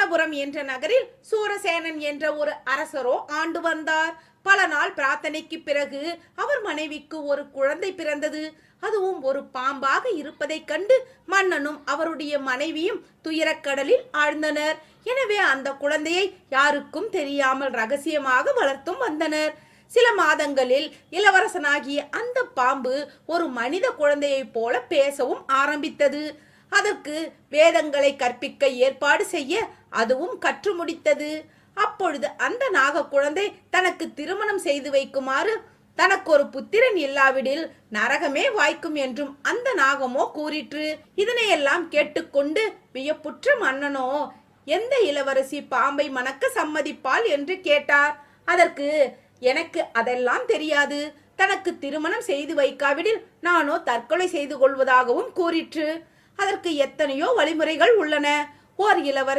ஹஸ்தினபுரம் என்ற நகரில் சூரசேனன் என்ற ஒரு அரசரோ ஆண்டு வந்தார். பல நாள் பிரார்த்தனைக்கு பிறகு அவர் மனைவிக்கு ஒரு குழந்தை பிறந்தது. அதுவும் ஒரு பாம்பாக இருப்பதைக் கண்டு மன்னனும் அவருடைய மனைவியும் துயரக்கடலில் ஆழ்ந்தனர். எனவே அந்த குழந்தையை யாருக்கும் தெரியாமல் ரகசியமாக வளர்த்தும் வந்தனர். சில மாதங்களில் இளவரசனாகிய அந்த பாம்பு ஒரு மனித குழந்தையைப் போல பேசவும் ஆரம்பித்தது. அதற்கு வேதங்களை கற்பிக்க ஏற்பாடு செய்ய அதுவும் கற்று முடித்தது. அப்பொழுது அந்த நாக குழந்தை தனக்கு திருமணம் செய்து வைக்குமாறு, தனக்கு ஒரு புத்திரன் இல்லாவிடில் நரகமே வாய்க்கும் என்றும் அந்த நாகமோ கூறிற்று. இதனையெல்லாம் கேட்டுக்கொண்டு வியப்புற்ற மன்னனோ எந்த இளவரசி பாம்பை மணக்க சம்மதிப்பாள் என்று கேட்டார். அதற்கு, எனக்கு அதெல்லாம் தெரியாது, தனக்கு திருமணம் செய்து வைக்காவிடில் நானோ தற்கொலை செய்து கொள்வதாகவும் கூறிற்று. அதற்கு எத்தனையோ வழிமுறைகள் உள்ளன. ஓர் இளவரசி